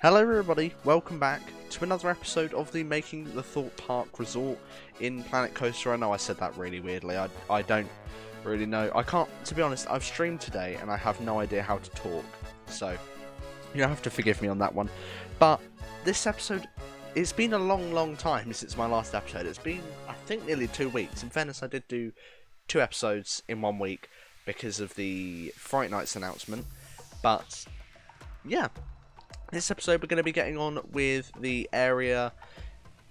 Hello everybody, welcome back to another episode of the Making the Thorpe Park Resort in Planet Coaster. I know I said that really weirdly, I don't really know. I can't, to be honest, I've streamed today and I have no idea how to talk. So, you have to forgive me on that one. But this episode, it's been a long time since my last episode. It's been, I think, nearly 2 weeks. In fairness, I did do 2 episodes in 1 week because of the Fright Nights announcement. But, yeah. This episode we're going to be getting on with the area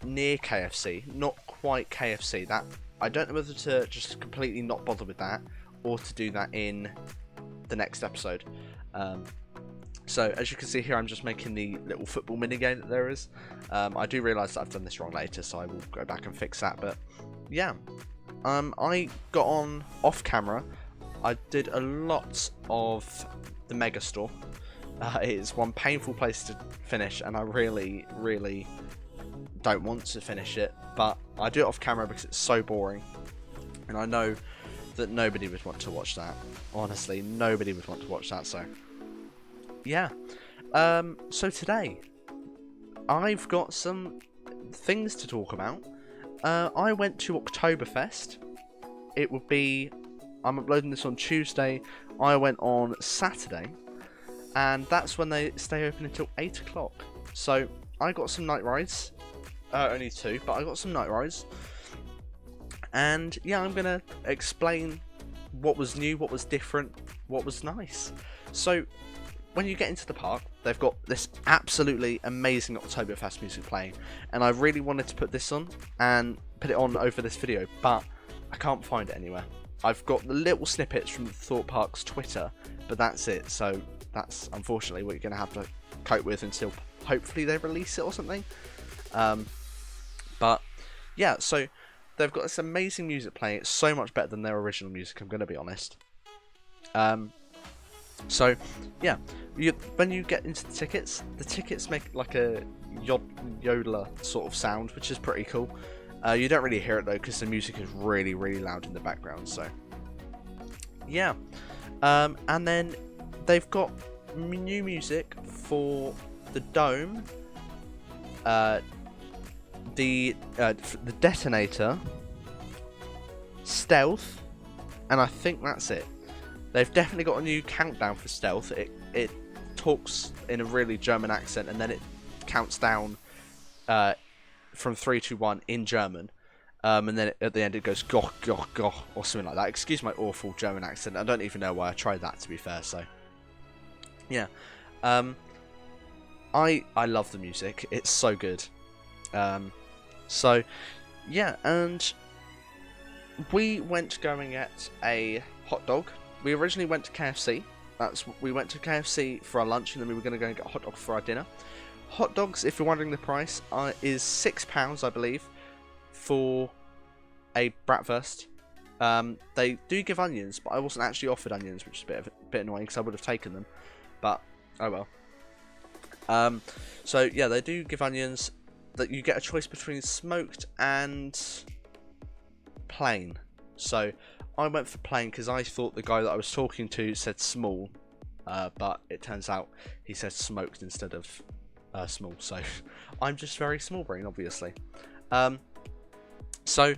near KFC, not quite KFC. That I don't know whether to just completely not bother with that or to do that in the next episode. So as you can see here, I'm just making the little football minigame that there is. I do realise that I've done this wrong later, so I will go back and fix that. But yeah, I got on off camera. I did a lot of the Mega Store. It is one painful place to finish, and I really don't want to finish it, but I do it off camera because it's so boring, and I know that nobody would want to watch that. Honestly, nobody would want to watch that, so yeah. So today, I've got some things to talk about. I went to Oktoberfest. It would be, I'm uploading this on Tuesday, I went on Saturday. And that's when they stay open until 8 o'clock. So I got some night rides. Only 2, but I got some night rides. And yeah, I'm going to explain what was new, what was different, what was nice. So when you get into the park, they've got this absolutely amazing Oktoberfest music playing. And I really wanted to put this on and put it on over this video, but I can't find it anywhere. I've got the little snippets from the Thorpe Park's Twitter, but that's it. So that's unfortunately what you're going to have to cope with until hopefully they release it or something. But yeah, so they've got this amazing music playing. It's so much better than their original music, I'm going to be honest. So yeah, when you get into the tickets make like a yodeler sort of sound, which is pretty cool. You don't really hear it though because the music is really loud in the background. So yeah, and then they've got new music for the Dome, the Detonator, Stealth, and I think that's it. They've definitely got a new countdown for Stealth. It talks in a really German accent, and then it counts down from 3 to 1 in German. And then at the end it goes goch goch goch or something like that. Excuse my awful German accent. I don't even know why I tried that, to be fair. So yeah, I love the music. It's so good. So yeah, and we went going at a hot dog. We originally went to KFC. We went to KFC for our lunch, and then we were going to go and get a hot dog for our dinner. Hot dogs, if you're wondering the price, is £6, I believe, for a bratwurst. They do give onions, but I wasn't actually offered onions, which is a bit annoying because I would have taken them. But oh well. So yeah, they do give onions. That you get a choice between smoked and plain. So I went for plain because I thought the guy that I was talking to said small, but it turns out he said smoked instead of small. So I'm just very small brain, obviously. So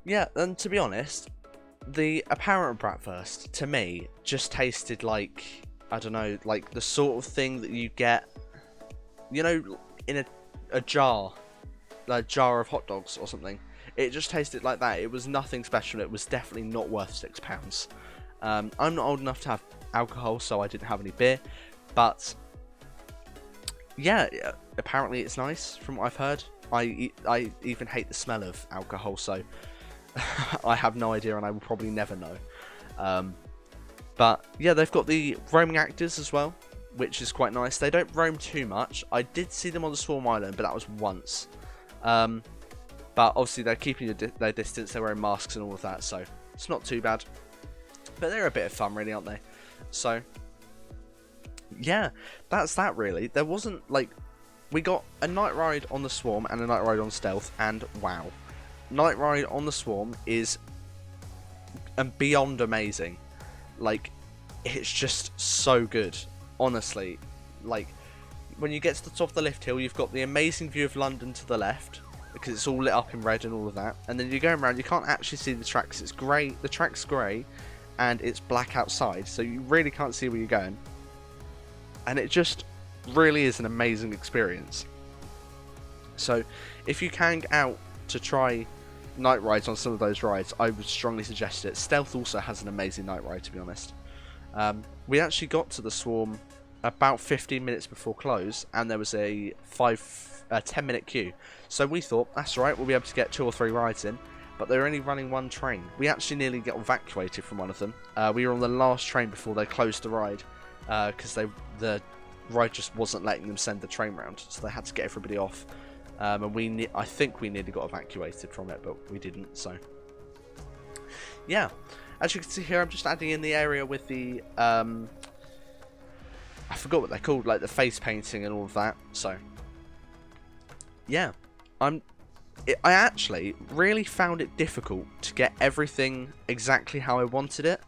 yeah, and to be honest, the apparent bratwurst to me just tasted like, I don't know, like the sort of thing that you get, you know, in a jar of hot dogs or something. It just tasted like that. It was nothing special. It was definitely not worth £6. I'm not old enough to have alcohol, so I didn't have any beer. But yeah, apparently it's nice from what I've heard. I even hate the smell of alcohol, so I have no idea, and I will probably never know. But yeah, they've got the roaming actors as well, which is quite nice. They don't roam too much. I did see them on the Swarm Island, but that was once. But obviously they're keeping their distance. They're wearing masks and all of that, so it's not too bad. But they're a bit of fun, really, aren't they? So yeah, that's that really. There wasn't like, we got a night ride on the Swarm and a night ride on Stealth, and wow, night ride on the Swarm is beyond amazing. Like, it's just so good, honestly. Like, when you get to the top of the lift hill, you've got the amazing view of London to the left, because it's all lit up in red and all of that. And then you're going around, you can't actually see the tracks. It's grey. The track's grey, and it's black outside, so you really can't see where you're going. And it just really is an amazing experience. So if you can get out to try night rides on some of those rides, I would strongly suggest it. Stealth also has an amazing night ride, to be honest. We actually got to the Swarm about 15 minutes before close, and there was a 10-minute queue. So we thought, that's right, we'll be able to get 2 or 3 rides in, but they were only running one train. We actually nearly got evacuated from one of them. We were on the last train before they closed the ride, because the ride just wasn't letting them send the train round, so they had to get everybody off. And I think we nearly got evacuated from it, but we didn't. So yeah, as you can see here, I'm just adding in the area with the I forgot what they're called, like the face painting and all of that. So yeah, I actually really found it difficult to get everything exactly how I wanted it,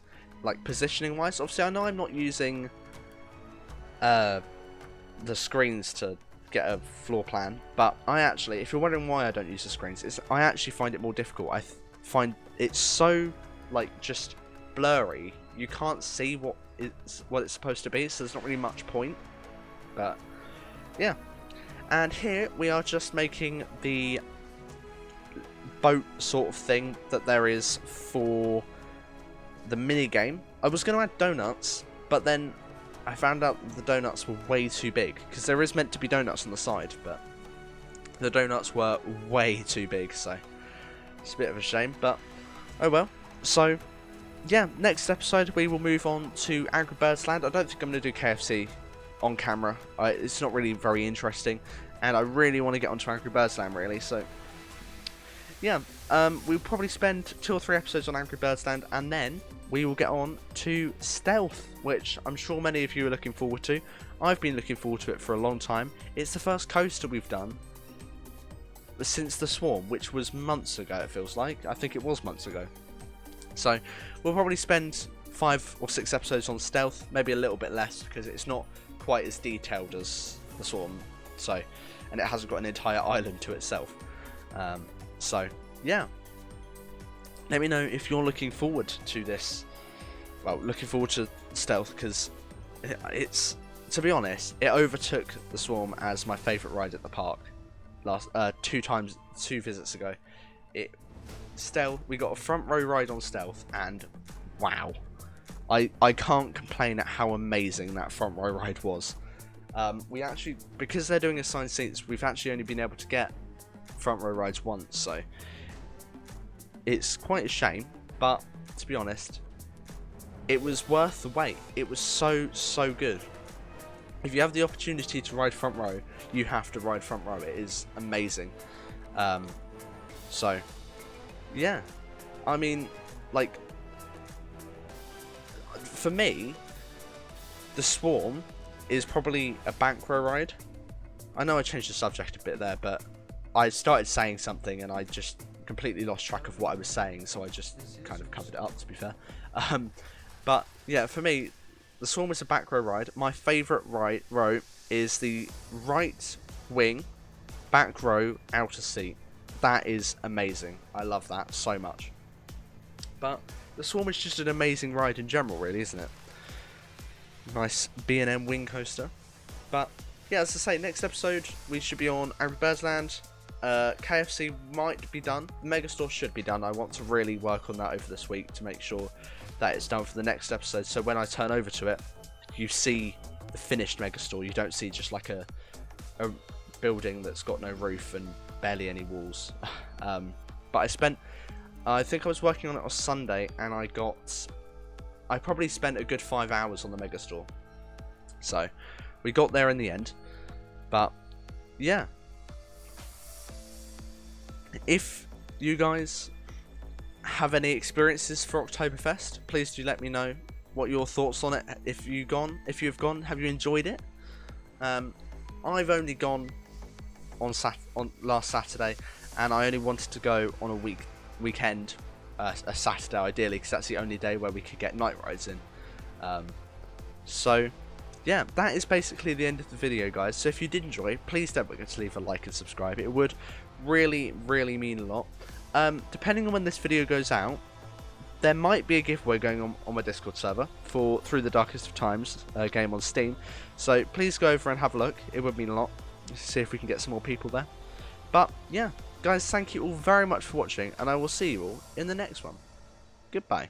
like positioning wise. Obviously I know I'm not using the screens to get a floor plan, but I actually, if you're wondering why I don't use the screens, I actually find it more difficult. I find it's so like just blurry, you can't see what it's supposed to be, so there's not really much point. But yeah, and here we are just making the boat sort of thing that there is for the mini game. I was going to add donuts, but then I found out the donuts were way too big, because there is meant to be donuts on the side, but the donuts were way too big, so it's a bit of a shame, but oh well. So yeah, next episode we will move on to Angry Birds Land. I don't think I'm going to do KFC on camera. It's not really very interesting, and I really want to get onto Angry Birds Land, really. So yeah, we'll probably spend 2 or 3 episodes on Angry Birds Land, and then we will get on to Stealth, which I'm sure many of you are looking forward to. I've been looking forward to it for a long time. It's the first coaster we've done since the Swarm, which was months ago, it feels like. I think it was months ago. So we'll probably spend 5 or 6 episodes on Stealth, maybe a little bit less, because it's not quite as detailed as the Swarm, so, and it hasn't got an entire island to itself. So yeah, let me know if you're looking forward to this. Well, looking forward to Stealth, because it's, to be honest, it overtook the Swarm as my favourite ride at the park last 2 visits ago. Stealth, we got a front row ride on Stealth, and wow, I can't complain at how amazing that front row ride was. We actually, because they're doing assigned seats, we've actually only been able to get front row rides once, so it's quite a shame, but to be honest, it was worth the wait. It was so good. If you have the opportunity to ride front row, you have to ride front row. It is amazing. So yeah, I mean, like, for me, the Swarm is probably a back row ride. I know I changed the subject a bit there, but I started saying something and I just completely lost track of what I was saying, so I just kind of covered it up, to be fair. But yeah, for me, the Swarm is a back row ride. My favourite row is the right wing back row outer seat. That is amazing. I love that so much. But the Swarm is just an amazing ride in general, really, isn't it? Nice B&M wing coaster. But yeah, as I say, next episode we should be on Angry Birds Land. KFC might be done. The Megastore should be done. I want to really work on that over this week to make sure that it's done for the next episode. So when I turn over to it, you see the finished Megastore. You don't see just like a building that's got no roof and barely any walls. But I think I was working on it on Sunday, and I probably spent a good 5 hours on the Megastore. So we got there in the end. But yeah, if you guys have any experiences for Oktoberfest, please do let me know what your thoughts on it. If you've gone, have you enjoyed it? I've only gone on last Saturday, and I only wanted to go on a weekend, a Saturday ideally, because that's the only day where we could get night rides in. So yeah, that is basically the end of the video, guys. So if you did enjoy, please don't forget to leave a like and subscribe. It would really, really mean a lot. Depending on when this video goes out, there might be a giveaway going on my Discord server for Through the Darkest of Times game on Steam. So please go over and have a look. It would mean a lot. See if we can get some more people there. But yeah, guys, thank you all very much for watching, and I will see you all in the next one. Goodbye.